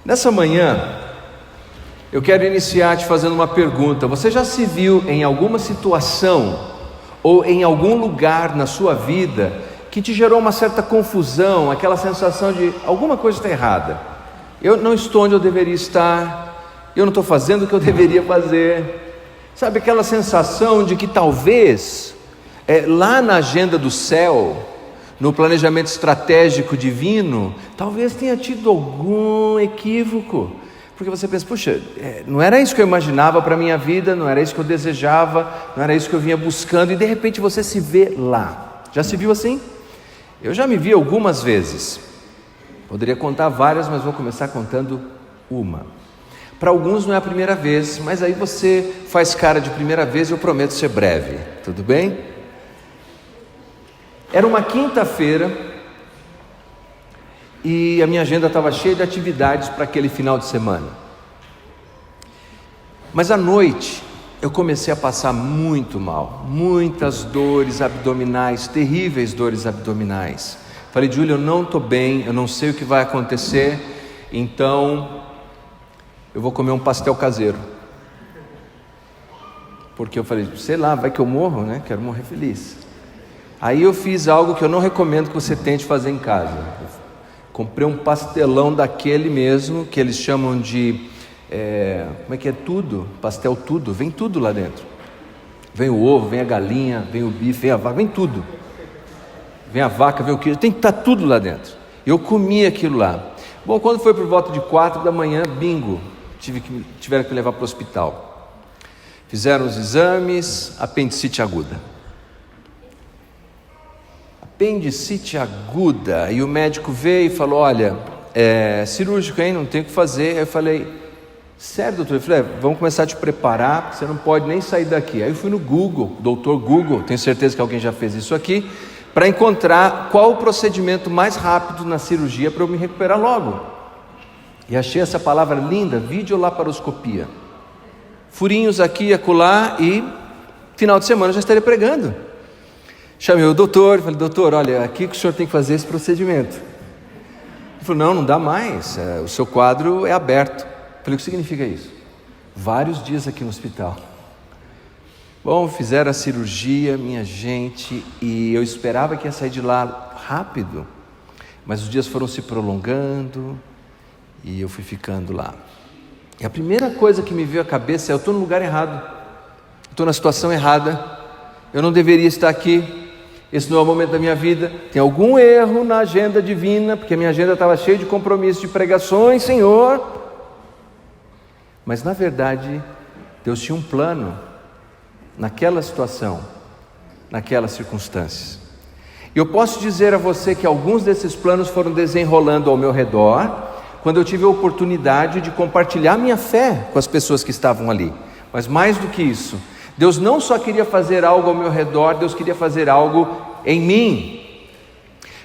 Nessa manhã, eu quero iniciar te fazendo uma pergunta. Você já se viu em alguma situação ou em algum lugar na sua vida que te gerou uma certa confusão, aquela sensação de alguma coisa está errada? Eu não estou onde eu deveria estar, eu não estou fazendo o que eu deveria fazer. Sabe aquela sensação de que talvez lá na agenda do céu, no planejamento estratégico divino, talvez tenha tido algum equívoco, porque você pensa, puxa, não era isso que eu imaginava para a minha vida, não era isso que eu desejava, não era isso que eu vinha buscando, e de repente você se vê lá. Já se viu assim? Eu já me vi algumas vezes, poderia contar várias, mas vou começar contando uma. Para alguns não é a primeira vez, mas aí você faz cara de primeira vez e eu prometo ser breve, tudo bem? Era uma quinta-feira e a minha agenda estava cheia de atividades para aquele final de semana. Mas à noite eu comecei a passar muito mal, muitas dores abdominais, terríveis dores abdominais. Falei, Júlia, eu não estou bem, eu não sei o que vai acontecer, então eu vou comer um pastel caseiro. Porque eu falei, sei lá, vai que eu morro, né? Quero morrer feliz. Aí eu fiz algo que eu não recomendo que você tente fazer em casa. Comprei um pastelão daquele mesmo, que eles chamam de, como é que é tudo? Pastel tudo, vem tudo lá dentro. Vem o ovo, vem a galinha, vem o bife, vem a vaca, vem tudo. Vem a vaca, vem o queijo, tem que estar tudo lá dentro. Eu comi aquilo lá. Bom, quando foi por volta de 4 da manhã, bingo, tiveram que me levar para o hospital. Fizeram os exames, apendicite aguda. Apendicite aguda, e o médico veio e falou, olha, cirúrgico, hein, não tem o que fazer. Aí eu falei, sério, doutor? Eu falei, vamos começar a te preparar, porque você não pode nem sair daqui. Aí eu fui no Google, doutor Google, tenho certeza que alguém já fez isso aqui, para encontrar qual o procedimento mais rápido na cirurgia para eu me recuperar logo. E achei essa palavra linda, videolaparoscopia. Furinhos aqui e acolá, e final de semana eu já estaria pregando. Chamei o doutor, falei, doutor, olha, aqui que o senhor tem que fazer esse procedimento. Ele falou, não dá mais, o seu quadro é aberto. Falei, o que significa isso? Vários dias aqui no hospital. Bom, fizeram a cirurgia, minha gente, e eu esperava que ia sair de lá rápido, mas os dias foram se prolongando, e eu fui ficando lá. E a primeira coisa que me veio à cabeça é, eu estou no lugar errado, estou na situação errada, eu não deveria estar aqui. Esse não é o momento da minha vida, tem algum erro na agenda divina, porque a minha agenda estava cheia de compromissos, de pregações, Senhor. Mas na verdade, Deus tinha um plano naquela situação, naquelas circunstâncias. E eu posso dizer a você que alguns desses planos foram desenrolando ao meu redor, quando eu tive a oportunidade de compartilhar minha fé com as pessoas que estavam ali. Mas mais do que isso, Deus não só queria fazer algo ao meu redor, Deus queria fazer algo em mim.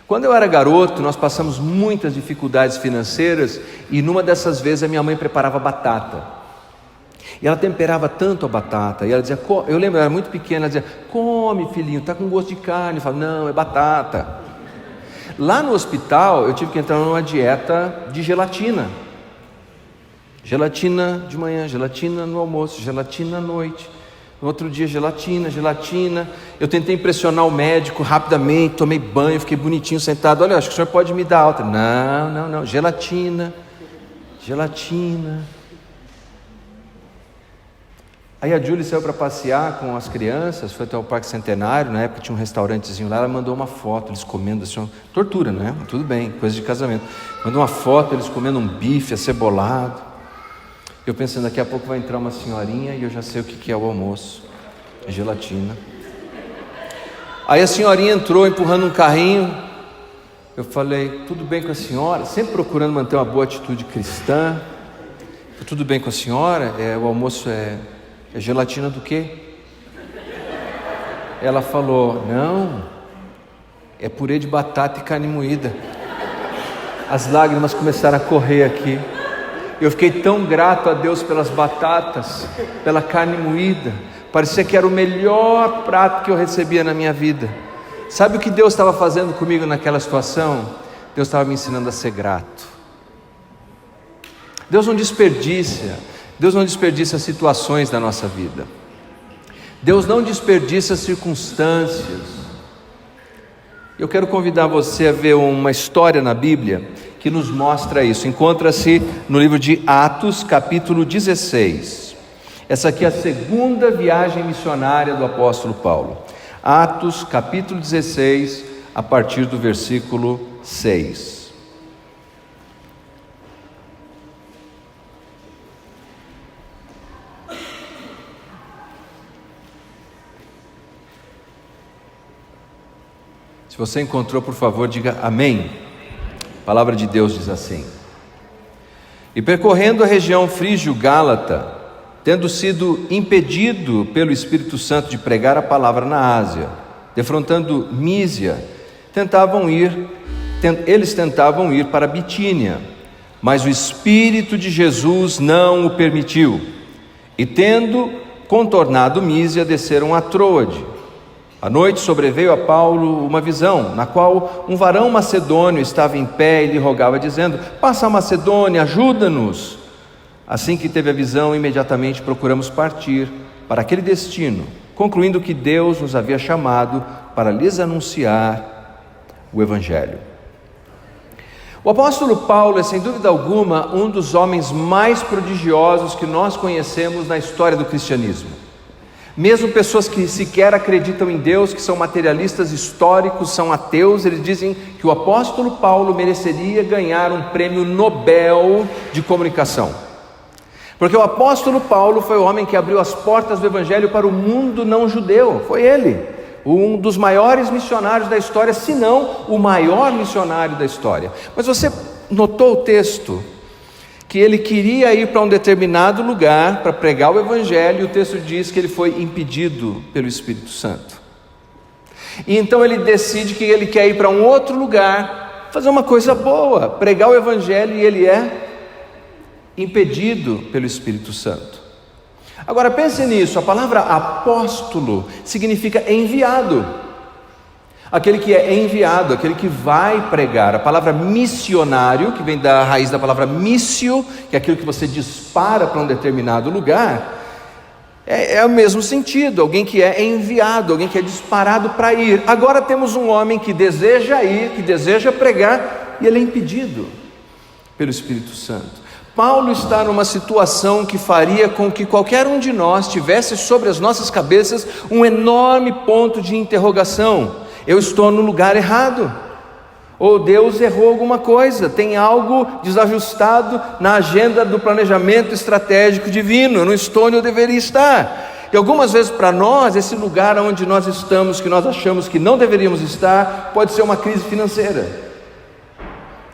Quando eu era garoto, nós passamos muitas dificuldades financeiras, e numa dessas vezes a minha mãe preparava batata. E ela temperava tanto a batata, e ela dizia, eu lembro, eu era muito pequena, ela dizia, come filhinho, está com gosto de carne. Eu falava, não, é batata. Lá no hospital eu tive que entrar numa dieta de gelatina. Gelatina de manhã, gelatina no almoço, gelatina à noite. No outro dia gelatina. Eu tentei impressionar o médico rapidamente, tomei banho, fiquei bonitinho sentado. Olha, acho que o senhor pode me dar alta. Não, gelatina. Aí a Júlia saiu para passear com as crianças, foi até o Parque Centenário, na época tinha um restaurantezinho lá, ela mandou uma foto, eles comendo assim, tortura, né? Tudo bem, coisa de casamento. Mandou uma foto, eles comendo um bife acebolado. Eu pensando, daqui a pouco vai entrar uma senhorinha e eu já sei o que é o almoço, é gelatina. Aí a senhorinha entrou empurrando um carrinho. Eu falei, tudo bem com a senhora? Sempre procurando manter uma boa atitude cristã. Tudo bem com a senhora? O almoço é gelatina do quê? Ela falou, não, é purê de batata e carne moída. As lágrimas começaram a correr aqui. Eu fiquei tão grato a Deus pelas batatas, pela carne moída. Parecia que era o melhor prato que eu recebia na minha vida. Sabe o que Deus estava fazendo comigo naquela situação? Deus estava me ensinando a ser grato. Deus não desperdiça situações da nossa vida. Deus não desperdiça circunstâncias. Eu quero convidar você a ver uma história na Bíblia que nos mostra isso. Encontra-se no livro de Atos, capítulo 16. Essa aqui é a segunda viagem missionária do apóstolo Paulo. Atos, capítulo 16, a partir do versículo 6. Se você encontrou, por favor, diga amém. A palavra de Deus diz assim: E percorrendo a região frígio-gálata, tendo sido impedido pelo Espírito Santo de pregar a palavra na Ásia, defrontando Mísia, eles tentavam ir para Bitínia, mas o Espírito de Jesus não o permitiu. E tendo contornado Mísia, desceram a Troade. À noite sobreveio a Paulo uma visão, na qual um varão macedônio estava em pé e lhe rogava, dizendo: Passa a Macedônia, ajuda-nos. Assim que teve a visão, imediatamente procuramos partir para aquele destino, concluindo que Deus nos havia chamado para lhes anunciar o Evangelho. O apóstolo Paulo é, sem dúvida alguma, um dos homens mais prodigiosos que nós conhecemos na história do cristianismo. Mesmo pessoas que sequer acreditam em Deus, que são materialistas históricos, são ateus, eles dizem que o apóstolo Paulo mereceria ganhar um prêmio Nobel de comunicação. Porque o apóstolo Paulo foi o homem que abriu as portas do evangelho para o mundo não judeu. Foi ele, um dos maiores missionários da história, se não o maior missionário da história. Mas você notou o texto? Que ele queria ir para um determinado lugar para pregar o evangelho, e o texto diz que ele foi impedido pelo Espírito Santo. E então ele decide que ele quer ir para um outro lugar, fazer uma coisa boa, pregar o evangelho, e ele é impedido pelo Espírito Santo. Agora pense nisso, a palavra apóstolo significa enviado. Aquele que é enviado, aquele que vai pregar. A palavra missionário, que vem da raiz da palavra missio, que é aquilo que você dispara para um determinado lugar, é o mesmo sentido, alguém que é enviado, alguém que é disparado para ir. Agora temos um homem que deseja ir, que deseja pregar, e ele é impedido pelo Espírito Santo. Paulo está numa situação que faria com que qualquer um de nós tivesse sobre as nossas cabeças um enorme ponto de interrogação. Eu estou no lugar errado, ou Deus errou alguma coisa, tem algo desajustado na agenda do planejamento estratégico divino, eu não estou onde eu deveria estar. E algumas vezes para nós, esse lugar onde nós estamos, que nós achamos que não deveríamos estar, pode ser uma crise financeira.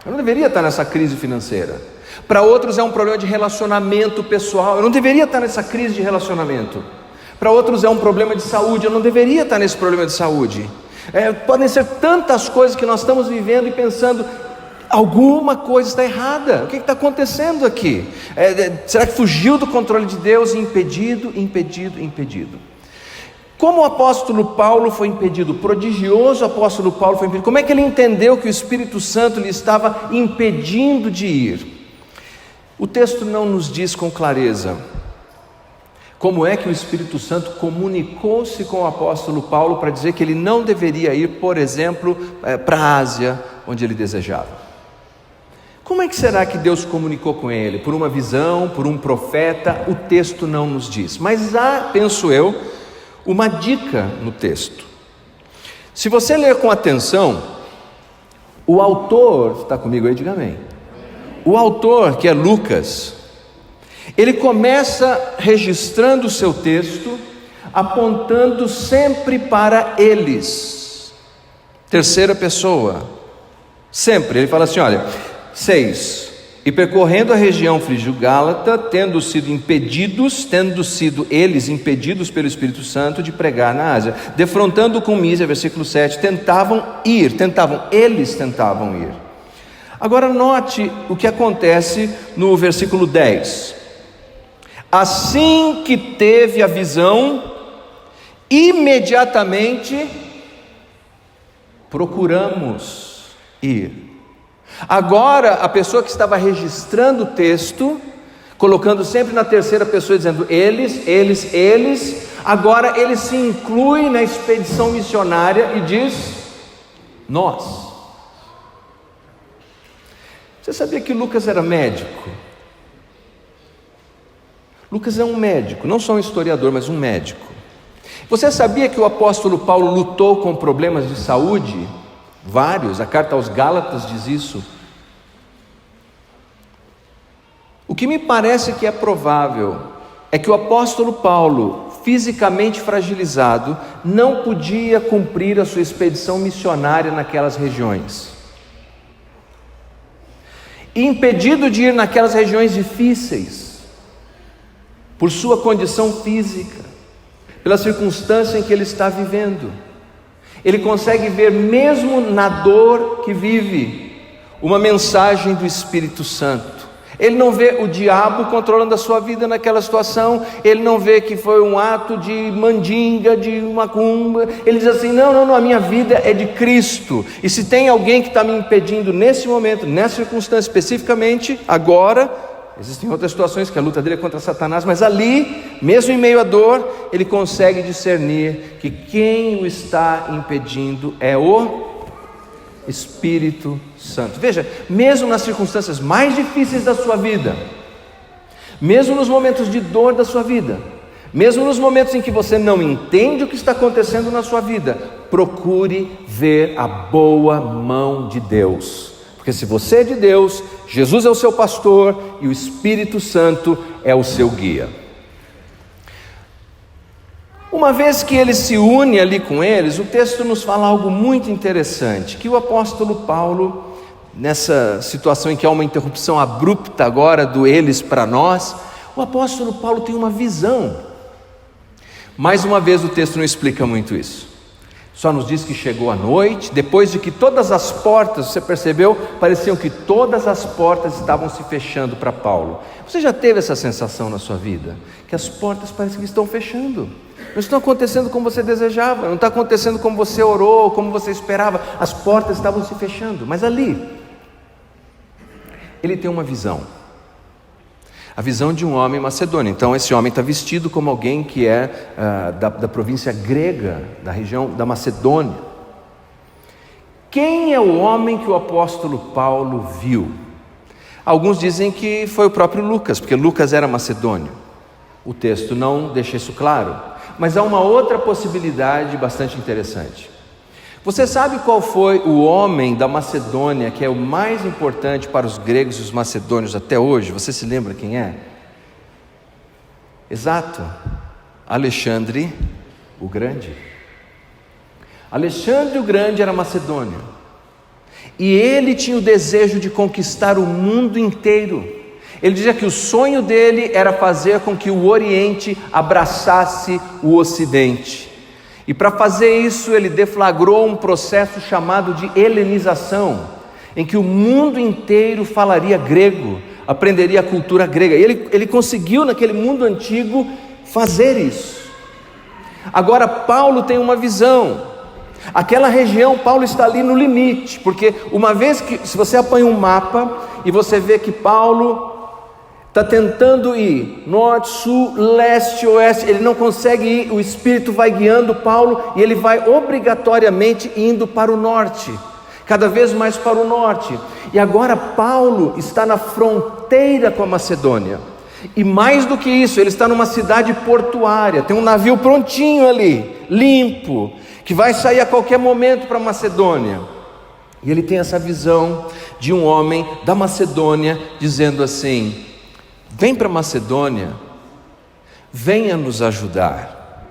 Eu não deveria estar nessa crise financeira. Para outros é um problema de relacionamento pessoal, eu não deveria estar nessa crise de relacionamento. Para outros é um problema de saúde, eu não deveria estar nesse problema de saúde. Podem ser tantas coisas que nós estamos vivendo e pensando: alguma coisa está errada, o que está acontecendo aqui? Será que fugiu do controle de Deus? Impedido. Como o apóstolo Paulo foi impedido? O prodigioso apóstolo Paulo foi impedido. Como é que ele entendeu que o Espírito Santo lhe estava impedindo de ir? O texto não nos diz com clareza como é que o Espírito Santo comunicou-se com o apóstolo Paulo para dizer que ele não deveria ir, por exemplo, para a Ásia, onde ele desejava. Como é que será que Deus comunicou com ele? Por uma visão, por um profeta? O texto não nos diz. Mas há, penso eu, uma dica no texto. Se você ler com atenção, o autor, está comigo aí, diga amém. O autor, que é Lucas, ele começa registrando o seu texto, apontando sempre para eles, terceira pessoa, sempre. Ele fala assim, olha, 6, e percorrendo a região frígio-gálata, tendo sido eles impedidos pelo Espírito Santo de pregar na Ásia, defrontando com Mísia, versículo 7, eles tentavam ir. Agora note o que acontece no versículo 10. Assim que teve a visão, imediatamente procuramos ir. Agora, a pessoa que estava registrando o texto, colocando sempre na terceira pessoa, dizendo eles, agora ele se inclui na expedição missionária e diz nós. Você sabia que Lucas era médico? Lucas é um médico, não só um historiador, mas um médico. Você sabia que o apóstolo Paulo lutou com problemas de saúde? Vários, a carta aos Gálatas diz isso. O que me parece que é provável é que o apóstolo Paulo, fisicamente fragilizado, não podia cumprir a sua expedição missionária naquelas regiões. E impedido de ir naquelas regiões difíceis, por sua condição física, pela circunstância em que ele está vivendo, ele consegue ver, mesmo na dor que vive, uma mensagem do Espírito Santo. Ele não vê o diabo controlando a sua vida naquela situação, ele não vê que foi um ato de mandinga, de macumba. Ele diz assim: não, a minha vida é de Cristo, e se tem alguém que está me impedindo nesse momento, nessa circunstância especificamente, agora, existem outras situações que a luta dele é contra Satanás, mas ali, mesmo em meio à dor, ele consegue discernir que quem o está impedindo é o Espírito Santo. Veja, mesmo nas circunstâncias mais difíceis da sua vida, mesmo nos momentos de dor da sua vida, mesmo nos momentos em que você não entende o que está acontecendo na sua vida, procure ver a boa mão de Deus, porque se você é de Deus, Jesus é o seu pastor e o Espírito Santo é o seu guia. Uma vez que ele se une ali com eles, o texto nos fala algo muito interessante, que o apóstolo Paulo, nessa situação em que há uma interrupção abrupta agora do eles para nós, o apóstolo Paulo tem uma visão. Mais uma vez o texto não explica muito isso, só nos diz que chegou a noite, depois de que todas as portas, você percebeu, pareciam que todas as portas estavam se fechando para Paulo. Você já teve essa sensação na sua vida? Que as portas parecem que estão fechando, não estão acontecendo como você desejava, não está acontecendo como você orou, como você esperava, as portas estavam se fechando. Mas ali, ele tem uma visão, a visão de um homem macedônio. Então esse homem está vestido como alguém que é da província grega, da região da Macedônia. Quem é o homem que o apóstolo Paulo viu? Alguns dizem que foi o próprio Lucas, porque Lucas era macedônio. O texto não deixa isso claro, mas há uma outra possibilidade bastante interessante. Você sabe qual foi o homem da Macedônia que é o mais importante para os gregos e os macedônios até hoje? Você se lembra quem é? Exato, Alexandre o Grande. Alexandre o Grande era macedônio, e ele tinha o desejo de conquistar o mundo inteiro. Ele dizia que o sonho dele era fazer com que o Oriente abraçasse o Ocidente. E para fazer isso, ele deflagrou um processo chamado de helenização, em que o mundo inteiro falaria grego, aprenderia a cultura grega. E ele conseguiu, naquele mundo antigo, fazer isso. Agora Paulo tem uma visão. Aquela região, Paulo está ali no limite, porque uma vez que, se você apanha um mapa e você vê que Paulo está tentando ir norte, sul, leste, oeste, ele não consegue ir, o Espírito vai guiando Paulo e ele vai obrigatoriamente indo para o norte, cada vez mais para o norte. E agora Paulo está na fronteira com a Macedônia, e mais do que isso, ele está numa cidade portuária, tem um navio prontinho ali, limpo, que vai sair a qualquer momento para a Macedônia. E ele tem essa visão de um homem da Macedônia dizendo assim: vem para a Macedônia, venha nos ajudar.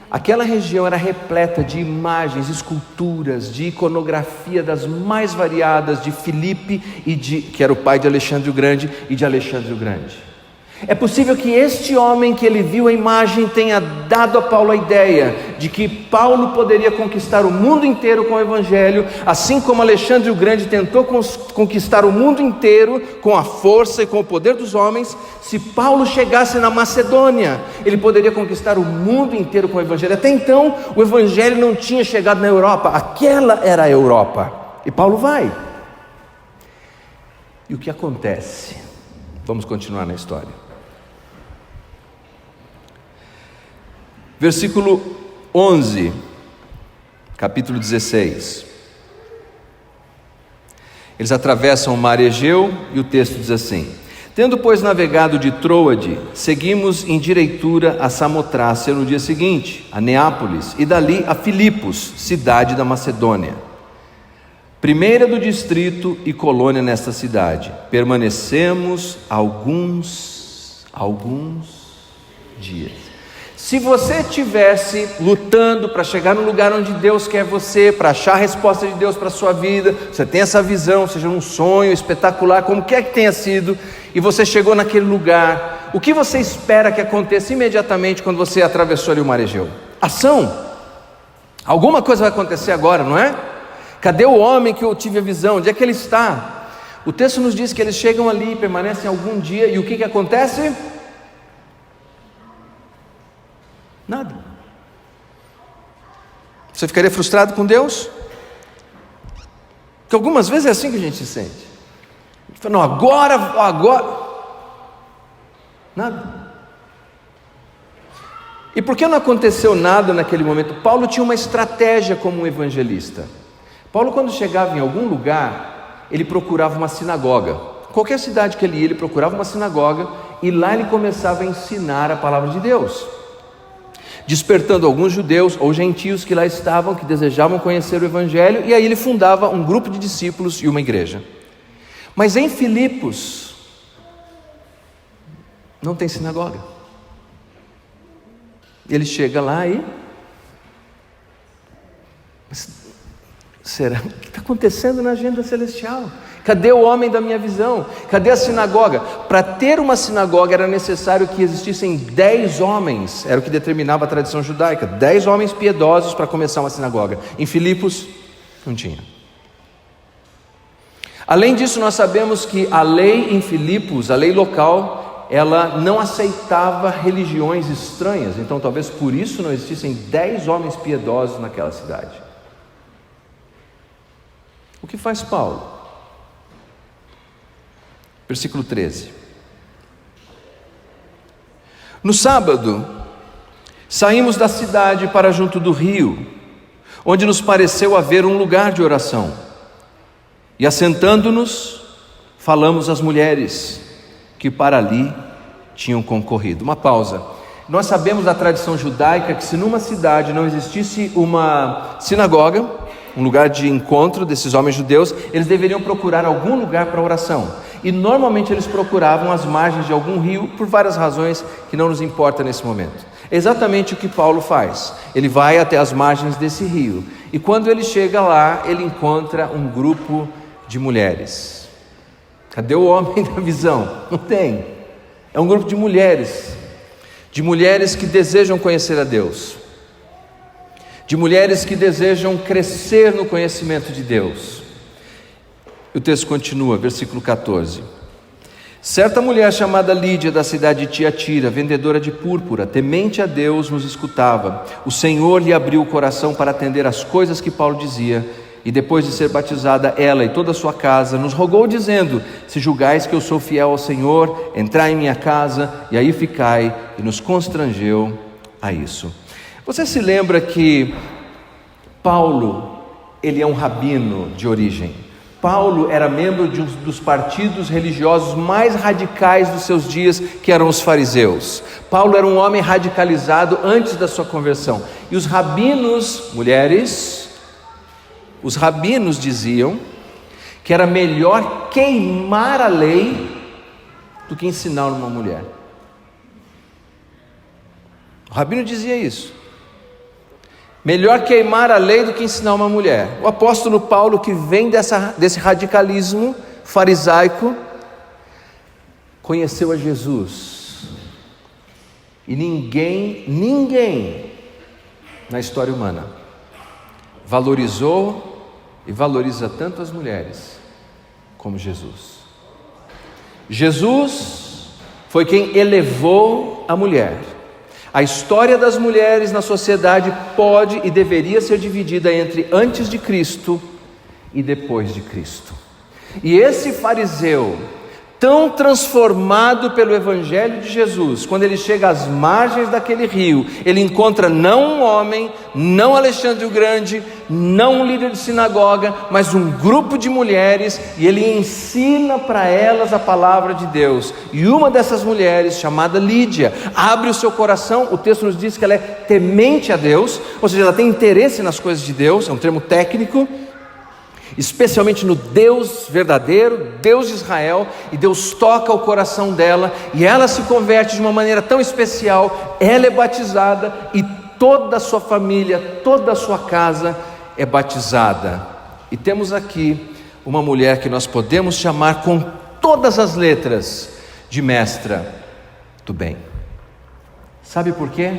Aquela região era repleta de imagens, esculturas, de iconografia das mais variadas, de Filipe, que era o pai de Alexandre o Grande, e de Alexandre o Grande. É possível que este homem que ele viu a imagem tenha dado a Paulo a ideia de que Paulo poderia conquistar o mundo inteiro com o Evangelho, assim como Alexandre o Grande tentou conquistar o mundo inteiro com a força e com o poder dos homens. Se Paulo chegasse na Macedônia, ele poderia conquistar o mundo inteiro com o Evangelho. Até então, o Evangelho não tinha chegado na Europa, aquela era a Europa, e Paulo vai. E o que acontece? Vamos continuar na história. Versículo 11, capítulo 16. Eles atravessam o mar Egeu e o texto diz assim: tendo, pois, navegado de Troade, seguimos em direitura a Samotrácia no dia seguinte, a Neápolis, e dali a Filipos, cidade da Macedônia, primeira do distrito e colônia nesta cidade. Permanecemos alguns dias. Se você estivesse lutando para chegar no lugar onde Deus quer você, para achar a resposta de Deus para a sua vida, você tem essa visão, seja um sonho espetacular, como quer que tenha sido, e você chegou naquele lugar, o que você espera que aconteça imediatamente quando você atravessou ali o mar Egeu? Ação! Alguma coisa vai acontecer agora, não é? Cadê o homem que eu tive a visão? Onde é que ele está? O texto nos diz que eles chegam ali, permanecem algum dia, e o que acontece? Nada. Você ficaria frustrado com Deus? Porque algumas vezes é assim que a gente se sente. A gente fala, não, agora, nada. E por que não aconteceu nada naquele momento? Paulo tinha uma estratégia como um evangelista. Paulo, quando chegava em algum lugar, ele procurava uma sinagoga. Qualquer cidade que ele ia, ele procurava uma sinagoga, e lá ele começava a ensinar a palavra de Deus, despertando alguns judeus ou gentios que lá estavam, que desejavam conhecer o evangelho, e aí ele fundava um grupo de discípulos e uma igreja. Mas em Filipos não tem sinagoga. Ele chega lá e... será? O que está acontecendo na agenda celestial? Cadê o homem da minha visão? Cadê a sinagoga? Para ter uma sinagoga era necessário que existissem 10 homens, era o que determinava a tradição judaica, 10 homens piedosos para começar uma sinagoga. Em Filipos não tinha. Além disso, nós sabemos que a lei em Filipos, a lei local, ela não aceitava religiões estranhas, então talvez por isso não existissem 10 homens piedosos naquela cidade. O que faz Paulo? Versículo 13. No sábado, saímos da cidade para junto do rio, onde nos pareceu haver um lugar de oração. E assentando-nos, falamos às mulheres que para ali tinham concorrido. Uma pausa. Nós sabemos da tradição judaica que se numa cidade não existisse uma sinagoga, um lugar de encontro desses homens judeus, eles deveriam procurar algum lugar para oração. E normalmente eles procuravam as margens de algum rio, por várias razões que não nos importa nesse momento. É exatamente o que Paulo faz. Ele vai até as margens desse rio, e quando ele chega lá, ele encontra um grupo de mulheres. Cadê o homem da visão? Não tem. É um grupo de mulheres que desejam conhecer a Deus, de mulheres que desejam crescer no conhecimento de Deus. O texto continua, versículo 14. Certa mulher chamada Lídia, da cidade de Tiatira, vendedora de púrpura, temente a Deus, nos escutava. O Senhor lhe abriu o coração para atender às coisas que Paulo dizia, e depois de ser batizada, ela e toda a sua casa, nos rogou dizendo: se julgais que eu sou fiel ao Senhor, entrai em minha casa, e aí ficai, e nos constrangeu a isso. Você se lembra que Paulo, ele é um rabino de origem. Paulo era membro de um dos partidos religiosos mais radicais dos seus dias, que eram os fariseus. Paulo era um homem radicalizado antes da sua conversão. E os rabinos, mulheres, os rabinos diziam que era melhor queimar a lei do que ensinar uma mulher. O rabino dizia isso. Melhor queimar a lei do que ensinar uma mulher. O apóstolo Paulo, que vem desse radicalismo farisaico, conheceu a Jesus. E ninguém na história humana valorizou e valoriza tanto as mulheres como Jesus. Jesus foi quem elevou a mulher. A história das mulheres na sociedade pode e deveria ser dividida entre antes de Cristo e depois de Cristo. E esse fariseu, tão transformado pelo Evangelho de Jesus, quando ele chega às margens daquele rio, ele encontra não um homem, não Alexandre o Grande, não um líder de sinagoga, mas um grupo de mulheres, e ele ensina para elas a palavra de Deus. E uma dessas mulheres, chamada Lídia, abre o seu coração. O texto nos diz que ela é temente a Deus, ou seja, ela tem interesse nas coisas de Deus, é um termo técnico, especialmente no Deus verdadeiro, Deus de Israel, e Deus toca o coração dela, e ela se converte de uma maneira tão especial. Ela é batizada, e toda a sua família, toda a sua casa é batizada. E temos aqui uma mulher que nós podemos chamar com todas as letras de mestra do bem. Sabe por quê?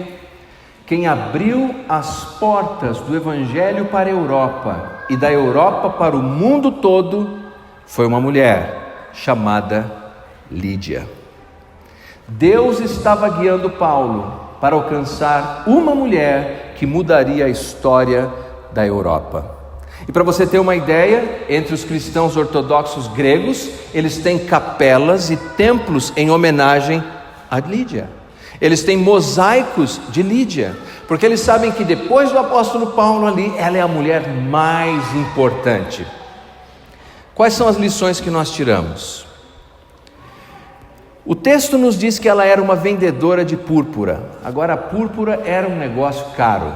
Quem abriu as portas do Evangelho para a Europa e da Europa para o mundo todo foi uma mulher chamada Lídia. Deus estava guiando Paulo para alcançar uma mulher que mudaria a história da Europa. E para você ter uma ideia, entre os cristãos ortodoxos gregos, eles têm capelas e templos em homenagem a Lídia. Eles têm mosaicos de Lídia, porque eles sabem que depois do apóstolo Paulo ali, ela é a mulher mais importante. Quais são as lições que nós tiramos? O texto nos diz que ela era uma vendedora de púrpura. Agora, a púrpura era um negócio caro.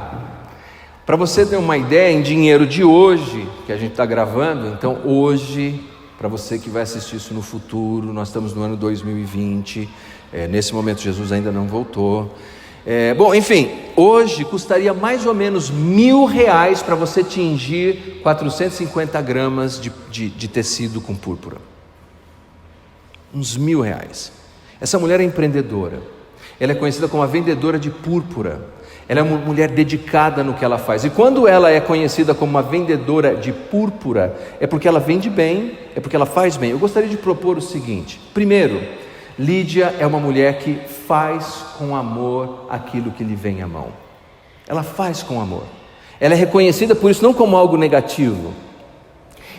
Para você ter uma ideia, em dinheiro de hoje, que a gente está gravando, então hoje, para você que vai assistir isso no futuro, nós estamos no ano 2020, nesse momento Jesus ainda não voltou. Bom, enfim, hoje custaria mais ou menos R$1.000 para você tingir 450 gramas de tecido com púrpura. Uns R$1.000. Essa mulher é empreendedora, ela é conhecida como a vendedora de púrpura. Ela é uma mulher dedicada no que ela faz. E quando ela é conhecida como uma vendedora de púrpura, é porque ela vende bem, é porque ela faz bem. Eu gostaria de propor o seguinte: primeiro, Lídia é uma mulher que faz com amor aquilo que lhe vem à mão. Ela faz com amor. Ela é reconhecida por isso não como algo negativo.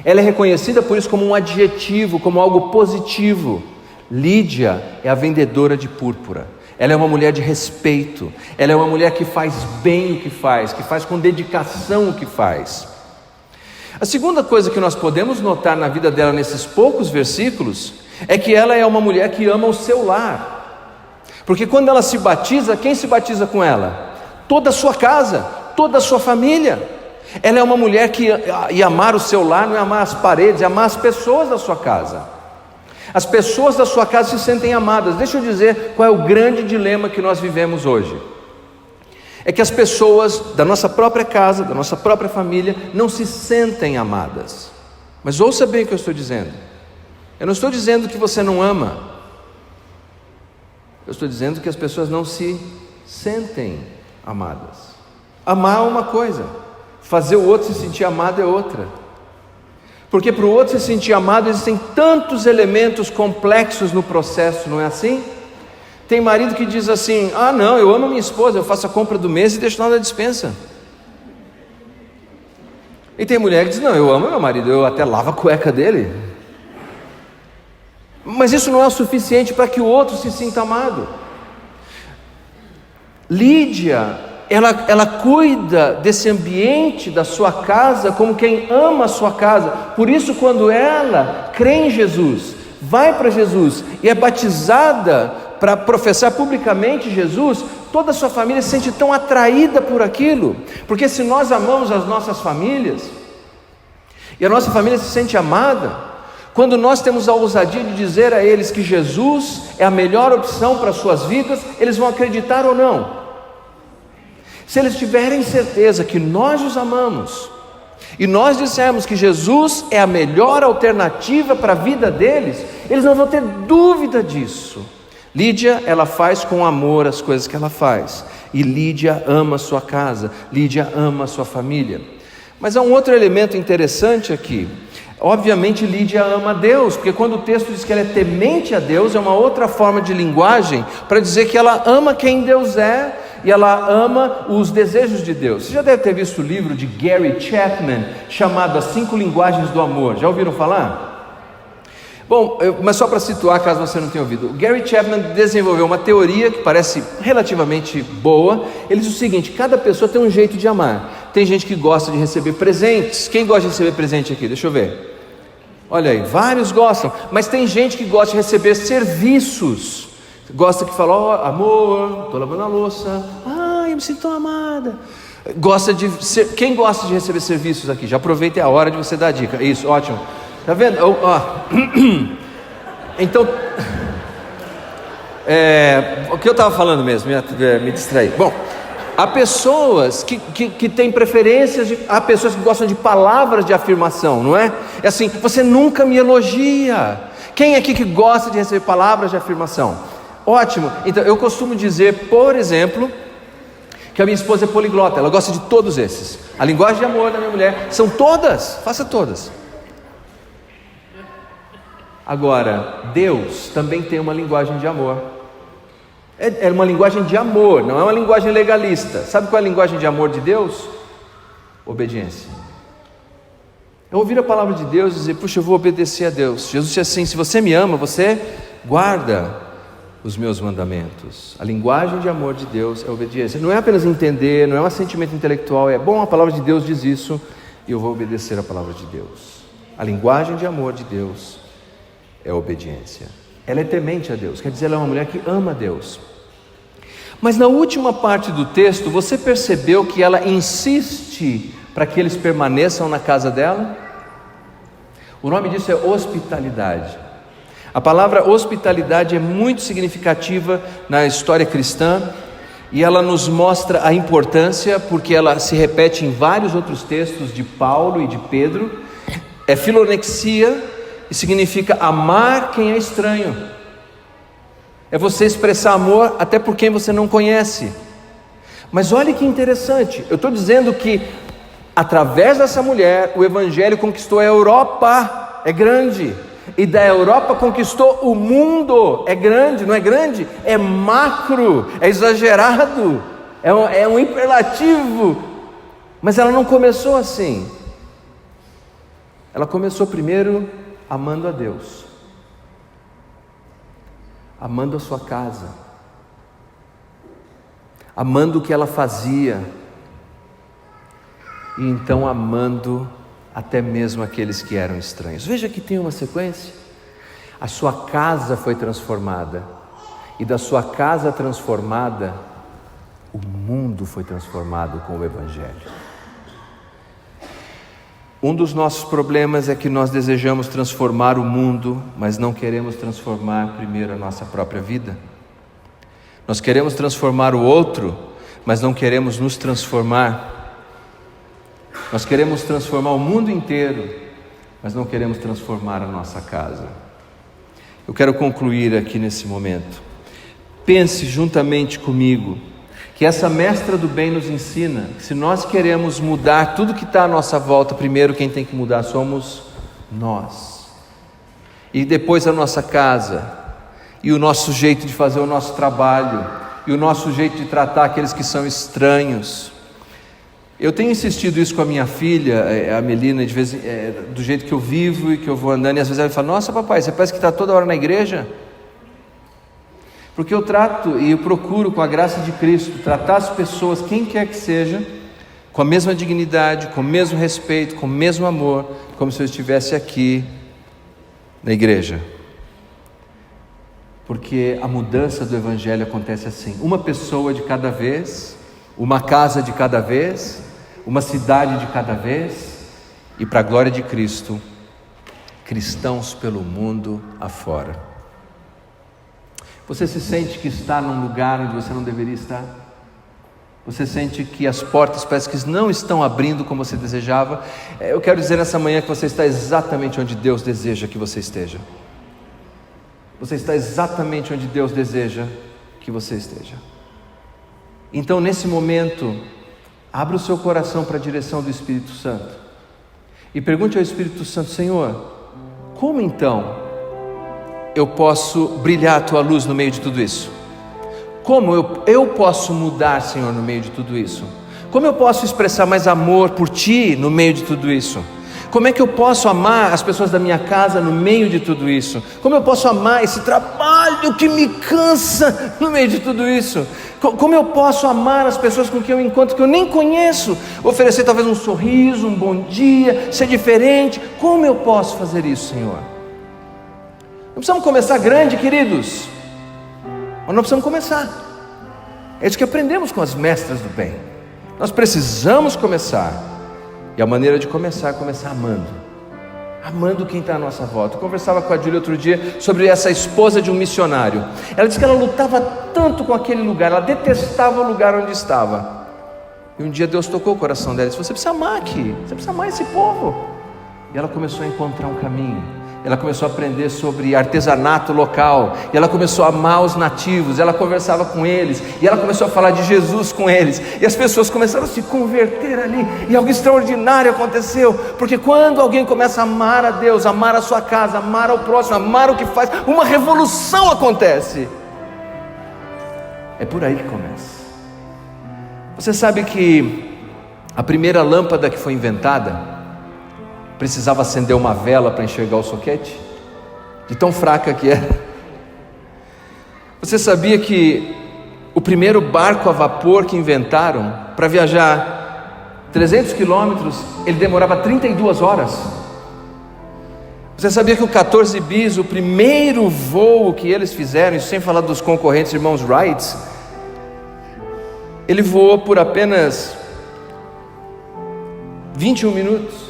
Ela é reconhecida por isso como um adjetivo, como algo positivo. Lídia é a vendedora de púrpura. Ela é uma mulher de respeito. Ela é uma mulher que faz bem o que faz com dedicação o que faz. A segunda coisa que nós podemos notar na vida dela nesses poucos versículos é que ela é uma mulher que ama o seu lar. Porque quando ela se batiza, quem se batiza com ela? Toda a sua casa, toda a sua família. Ela é uma mulher que, e amar o seu lar não é amar as paredes, é amar as pessoas da sua casa. As pessoas da sua casa se sentem amadas. Deixa eu dizer qual é o grande dilema que nós vivemos hoje. É que as pessoas da nossa própria casa, da nossa própria família, não se sentem amadas. Mas ouça bem o que eu estou dizendo. Eu não estou dizendo que você não ama. Eu estou dizendo que as pessoas não se sentem amadas. Amar é uma coisa, fazer o outro se sentir amado é outra. Porque para o outro se sentir amado existem tantos elementos complexos no processo, não é assim? Tem marido que diz assim: ah não, eu amo minha esposa, eu faço a compra do mês e deixo lá na despensa. E tem mulher que diz: não, eu amo meu marido, eu até lavo a cueca dele. Mas isso não é o suficiente para que o outro se sinta amado. Lídia, ela cuida desse ambiente da sua casa como quem ama a sua casa. Por isso, quando ela crê em Jesus, vai para Jesus e é batizada para professar publicamente Jesus, toda a sua família se sente tão atraída por aquilo. Porque se nós amamos as nossas famílias e a nossa família se sente amada, quando nós temos a ousadia de dizer a eles que Jesus é a melhor opção para as suas vidas, eles vão acreditar ou não? Se eles tiverem certeza que nós os amamos e nós dissermos que Jesus é a melhor alternativa para a vida deles, eles não vão ter dúvida disso. Lídia, ela faz com amor as coisas que ela faz, e Lídia ama a sua casa, Lídia ama a sua família. Mas há um outro elemento interessante aqui. Obviamente Lídia ama a Deus, porque quando o texto diz que ela é temente a Deus, é uma outra forma de linguagem para dizer que ela ama quem Deus é, e ela ama os desejos de Deus. Você já deve ter visto o livro de Gary Chapman chamado As 5 Linguagens do Amor. Já ouviram falar? Bom, mas só para situar, caso você não tenha ouvido, o Gary Chapman desenvolveu uma teoria que parece relativamente boa. Ele diz o seguinte: cada pessoa tem um jeito de amar. Tem gente que gosta de receber presentes. Quem gosta de receber presente aqui? Deixa eu ver. Olha aí, vários gostam. Mas tem gente que gosta de receber serviços. Gosta que fala: ó, amor, estou lavando a louça. Ai, eu me sinto tão amada. Quem gosta de receber serviços aqui? Já aproveita a hora de você dar a dica. Isso, ótimo. Tá vendo? Então, o que eu estava falando mesmo, me distraí. Bom, há pessoas que têm preferências, há pessoas que gostam de palavras de afirmação, não é? É assim: você nunca me elogia. Quem aqui que gosta de receber palavras de afirmação? Ótimo. Então, eu costumo dizer, por exemplo, que a minha esposa é poliglota. Ela gosta de todos esses. A linguagem de amor da minha mulher são todas. Faça todas. Agora, Deus também tem uma linguagem de amor. É uma linguagem de amor, não é uma linguagem legalista. Sabe qual é a linguagem de amor de Deus? Obediência. É ouvir a palavra de Deus e dizer: puxa, eu vou obedecer a Deus. Jesus disse assim: se você me ama, você guarda os meus mandamentos. A linguagem de amor de Deus é obediência. Não é apenas entender, não é um sentimento intelectual. É bom, a palavra de Deus diz isso e eu vou obedecer a palavra de Deus. A linguagem de amor de Deus é obediência. Ela é temente a Deus, quer dizer, ela é uma mulher que ama a Deus. Mas na última parte do texto, você percebeu que ela insiste para que eles permaneçam na casa dela? O nome disso é hospitalidade. A palavra hospitalidade é muito significativa na história cristã e ela nos mostra a importância, porque ela se repete em vários outros textos de Paulo e de Pedro. É filonexia e significa amar quem é estranho. É você expressar amor até por quem você não conhece. Mas olha que interessante, eu estou dizendo que através dessa mulher o Evangelho conquistou a Europa. É grande. E da Europa conquistou o mundo. É grande, não é grande? É macro, é exagerado, é um hiperlativo. Mas ela não começou assim. Ela começou primeiro amando a Deus, amando a sua casa, amando o que ela fazia, e então amando até mesmo aqueles que eram estranhos. Veja que tem uma sequência. A sua casa foi transformada, e da sua casa transformada, o mundo foi transformado com o Evangelho. Um dos nossos problemas é que nós desejamos transformar o mundo, mas não queremos transformar primeiro a nossa própria vida. Nós queremos transformar o outro, mas não queremos nos transformar. Nós queremos transformar o mundo inteiro, mas não queremos transformar a nossa casa. Eu quero concluir aqui nesse momento. Pense juntamente comigo que essa mestra do bem nos ensina que se nós queremos mudar tudo que está à nossa volta, primeiro quem tem que mudar somos nós. E depois a nossa casa, e o nosso jeito de fazer o nosso trabalho, e o nosso jeito de tratar aqueles que são estranhos. Eu tenho insistido isso com a minha filha, a Melina, de vez, do jeito que eu vivo e que eu vou andando, e às vezes ela fala: nossa papai, você parece que está toda hora na igreja. Porque eu trato e eu procuro, com a graça de Cristo, tratar as pessoas, quem quer que seja, com a mesma dignidade, com o mesmo respeito, com o mesmo amor, como se eu estivesse aqui na igreja. Porque a mudança do Evangelho acontece assim: uma pessoa de cada vez, uma casa de cada vez, uma cidade de cada vez, e para a glória de Cristo, cristãos pelo mundo afora. Você se sente que está num lugar onde você não deveria estar? Você sente que as portas parece que não estão abrindo como você desejava? Eu quero dizer nessa manhã que você está exatamente onde Deus deseja que você esteja. Você está exatamente onde Deus deseja que você esteja. Então, nesse momento, abra o seu coração para a direção do Espírito Santo e pergunte ao Espírito Santo: Senhor, como então eu posso brilhar a Tua luz no meio de tudo isso? Como eu posso mudar, Senhor, no meio de tudo isso? Como eu posso expressar mais amor por Ti no meio de tudo isso? Como é que eu posso amar as pessoas da minha casa no meio de tudo isso? Como eu posso amar esse trabalho que me cansa no meio de tudo isso? Como eu posso amar as pessoas com quem eu encontro que eu nem conheço? Oferecer talvez um sorriso, um bom dia, ser diferente. Como eu posso fazer isso, Senhor? Não precisamos começar grande, queridos, mas não precisamos começar. É isso que aprendemos com as mestras do bem. Nós precisamos começar. E a maneira de começar é começar amando quem está à nossa volta. Eu conversava com a Júlia outro dia sobre essa esposa de um missionário. Ela disse que ela lutava tanto com aquele lugar, ela detestava o lugar onde estava. E um dia Deus tocou o coração dela e disse: você precisa amar aqui, você precisa amar esse povo. E ela começou a encontrar um caminho. Ela começou a aprender sobre artesanato local, e ela começou a amar os nativos, ela conversava com eles, e ela começou a falar de Jesus com eles, e as pessoas começaram a se converter ali, e algo extraordinário aconteceu, porque quando alguém começa a amar a Deus, amar a sua casa, amar ao próximo, amar o que faz, uma revolução acontece. É por aí que começa. Você sabe que a primeira lâmpada que foi inventada precisava acender uma vela para enxergar o soquete, de tão fraca que era. Você sabia que o primeiro barco a vapor que inventaram, para viajar 300 quilômetros, ele demorava 32 horas? Você sabia que o 14 bis, o primeiro voo que eles fizeram, isso sem falar dos concorrentes irmãos Wright, ele voou por apenas 21 minutos.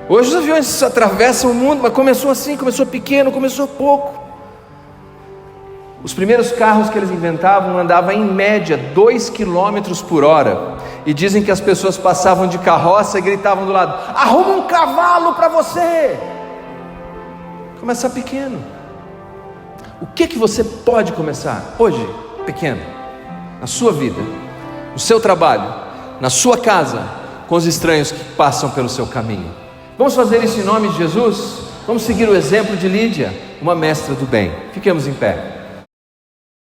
Hoje os aviões atravessam o mundo, mas começou assim, começou pequeno, começou pouco. Os primeiros carros que eles inventavam andavam em média 2 km por hora. E dizem que as pessoas passavam de carroça e gritavam do lado: arruma um cavalo para você. Começar pequeno. O que você pode começar hoje, pequeno? Na sua vida, no seu trabalho, na sua casa, com os estranhos que passam pelo seu caminho. Vamos fazer isso em nome de Jesus? Vamos seguir o exemplo de Lídia, uma mestra do bem. Fiquemos em pé.